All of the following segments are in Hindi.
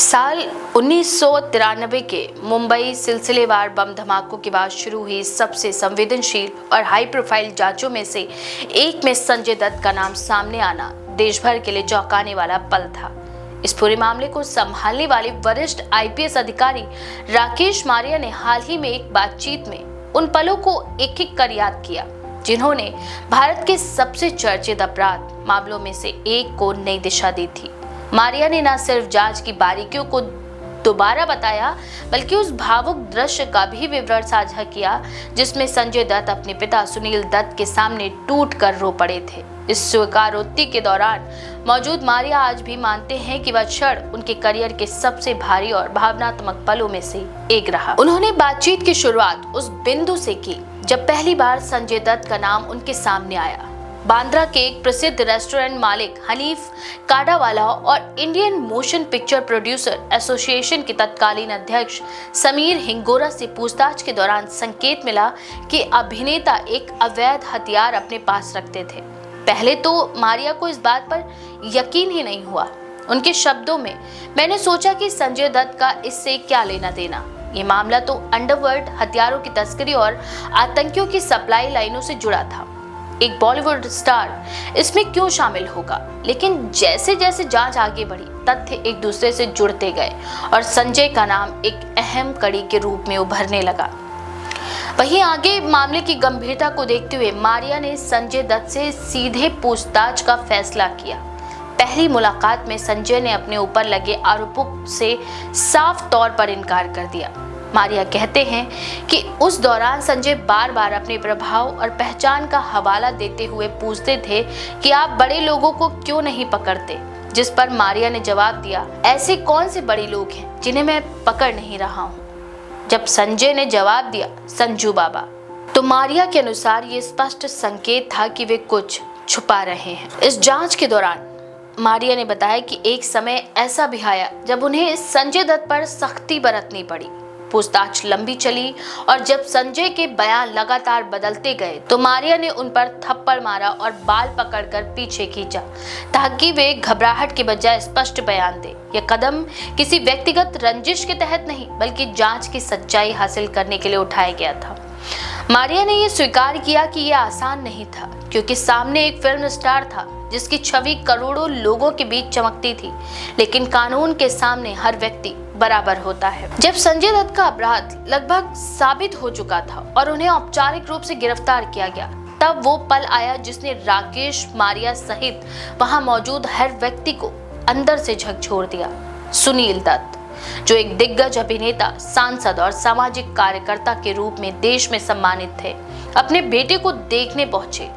साल 1993 के मुंबई सिलसिलेवार बम धमाकों के बाद शुरू हुई सबसे संवेदनशील और हाई प्रोफाइल जांचों में से एक में संजय दत्त का नाम सामने आना देश भर के लिए चौंकाने वाला पल था। इस पूरे मामले को संभालने वाले वरिष्ठ आईपीएस अधिकारी राकेश मारिया ने हाल ही में एक बातचीत में उन पलों को एक एक कर याद किया जिन्होंने भारत के सबसे चर्चित अपराध मामलों में से एक को नई दिशा दी थी। मारिया ने न सिर्फ जांच की बारीकियों को दोबारा बताया बल्कि उस भावुक दृश्य का भी विवरण साझा किया जिसमें संजय दत्त अपने पिता सुनील दत्त के सामने टूट कर रो पड़े थे। इस स्वीकारोक्ति के दौरान मौजूद मारिया आज भी मानते हैं कि वह क्षण उनके करियर के सबसे भारी और भावनात्मक पलों में से एक रहा। उन्होंने बातचीत की शुरुआत उस बिंदु से की जब पहली बार संजय दत्त का नाम उनके सामने आया। बांद्रा के एक प्रसिद्ध रेस्टोरेंट मालिक हनीफ काडावाला और Indian motion picture producer association के तत्कालीन अध्यक्ष समीर हिंगोरा से पूछताछ के दौरान संकेत मिला कि अभिनेता एक अवैध हथियार अपने पास रखते थे। पहले तो मारिया को इस बात पर यकीन ही नहीं हुआ। उनके शब्दों में, मैंने सोचा कि संजय दत्त का इससे क्या लेना देना। ये मामला तो अंडरवर्ल्ड हथियारों की तस्करी और आतंकियों की सप्लाई लाइनों से जुड़ा था। एक बॉलीवुड स्टार इसमें क्यों शामिल होगा? लेकिन जैसे जैसे जांच आगे बढ़ी तथ्य एक दूसरे से जुड़ते गए और संजय का नाम एक अहम कड़ी के रूप में उभरने लगा। वहीं आगे मामले की गंभीरता को देखते हुए मारिया ने संजय दत्त से सीधे पूछताछ का फैसला किया। पहली मुलाकात में संजय ने अपने ऊपर लगे आरोपों से साफ तौर पर इनकार कर दिया। मारिया कहते हैं कि उस दौरान संजय बार बार अपने प्रभाव और पहचान का हवाला देते हुए पूछते थे कि आप बड़े लोगों को क्यों नहीं पकड़ते, जिस पर मारिया ने जवाब दिया, ऐसे कौन से बड़े लोग हैं जिन्हें मैं पकड़ नहीं रहा हूं। जब संजय ने जवाब दिया, संजू बाबा, तो मारिया के अनुसार ये स्पष्ट संकेत था कि वे कुछ छुपा रहे हैं। इस जांच के दौरान मारिया ने बताया कि एक समय ऐसा भी आया जब उन्हें संजय दत्त पर सख्ती बरतनी पड़ी। पूछताछ लंबी चली और जब संजय के बयान लगातार बदलते गए तो मारिया ने उन पर थप्पड़ मारा और बाल पकड़कर पीछे खींचा ताकि वे घबराहट के बजाय स्पष्ट बयान दें। यह कदम किसी व्यक्तिगत रंजिश के तहत नहीं बल्कि जांच की सच्चाई हासिल करने के लिए उठाया गया था। मारिया ने यह स्वीकार किया कि यह आसान नहीं था क्योंकि सामने एक फिल्म स्टार था जिसकी छवि करोड़ों लोगों के बीच चमकती थी, लेकिन कानून के सामने हर व्यक्ति बराबर होता है। जब संजय दत्त का अपराध लगभग साबित हो चुका था और उन्हें औपचारिक रूप से गिरफ्तार किया गया, तब वो पल आया जिसने राकेश मारिया सहित वहां मौजूद हर व्यक्ति को अंदर से झकझोर दिया। सुनील दत्त, जो एक दिग्गज अभिनेता, सांसद और सामाजिक कार्यकर्ता के रूप में देश में सम्मानित थे, अपने बेटे को देखने पहुंचे।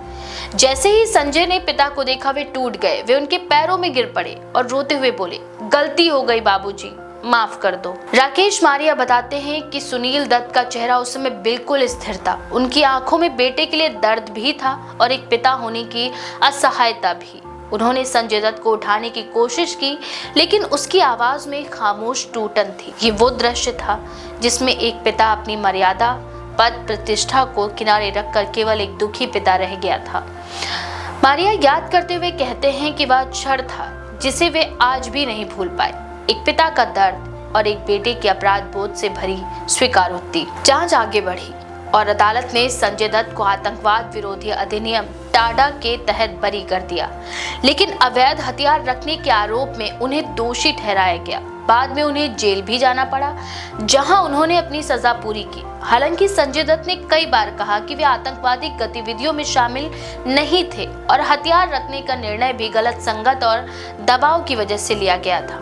जैसे ही संजय ने पिता को देखा वे टूट गए। वे उनके पैरों में गिर पड़े और रोते हुए बोले, गलती हो गई बाबूजी, माफ कर दो। राकेश मारिया बताते हैं कि सुनील दत्त का चेहरा उस समय बिल्कुल स्थिर था। उनकी आंखों में बेटे के लिए दर्द भी था और एक पिता होने की असहायता भी। उन्होंने संजय दत्त को उठाने की कोशिश की लेकिन उसकी आवाज में खामोश टूटन थी। ये वो दृश्य था जिसमें एक पिता अपनी मर्यादा, पद, प्रतिष्ठा को किनारे रखकर केवल एक दुखी पिता रह गया था। मारिया याद करते हुए कहते हैं कि वह क्षण था जिसे वे आज भी नहीं भूल पाए। एक पिता का दर्द और एक बेटे के अपराध बोध से भरी स्वीकारोक्ति। जांच आगे बढ़ी और अदालत ने संजय दत्त को आतंकवाद विरोधी अधिनियम टाडा के तहत बरी कर दिया, लेकिन अवैध हथियार रखने के आरोप में उन्हें दोषी ठहराया गया। बाद में उन्हें जेल भी जाना पड़ा जहां उन्होंने अपनी सजा पूरी की। हालांकि संजय दत्त ने कई बार कहा कि वे आतंकवादी गतिविधियों में शामिल नहीं थे और हथियार रखने का निर्णय भी गलत संगत और दबाव की वजह से लिया गया था।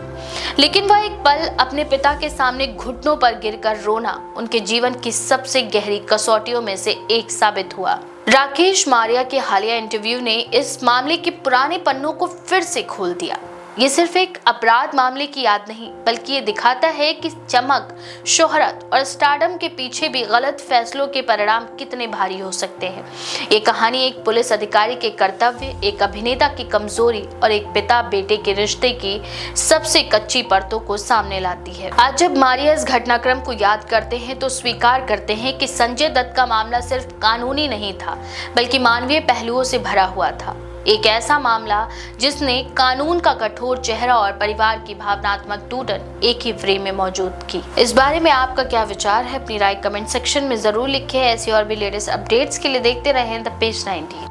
लेकिन वह एक पल अपने पिता के सामने घुटनों पर गिरकर रोना उनके जीवन की सबसे गहरी कसौटियों में से एक साबित हुआ। राकेश मारिया के हालिया इंटरव्यू ने इस मामले के पुराने पन्नों को फिर से खोल दिया। ये सिर्फ एक अपराध मामले की याद नहीं बल्कि ये दिखाता है कि चमक, शोहरत और स्टारडम के पीछे भी गलत फैसलों के परिणाम कितने भारी हो सकते हैं। ये कहानी एक पुलिस अधिकारी के कर्तव्य, एक अभिनेता की कमजोरी और एक पिता बेटे के रिश्ते की सबसे कच्ची परतों को सामने लाती है। आज जब मारिया इस घटनाक्रम को याद करते हैं तो स्वीकार करते हैं कि संजय दत्त का मामला सिर्फ कानूनी नहीं था बल्कि मानवीय पहलुओं से भरा हुआ था। एक ऐसा मामला जिसने कानून का कठोर चेहरा और परिवार की भावनात्मक टूटन एक ही फ्रेम में मौजूद की। इस बारे में आपका क्या विचार है? अपनी राय कमेंट सेक्शन में जरूर लिखें। ऐसी और भी लेटेस्ट अपडेट्स के लिए देखते रहें द पेज 90।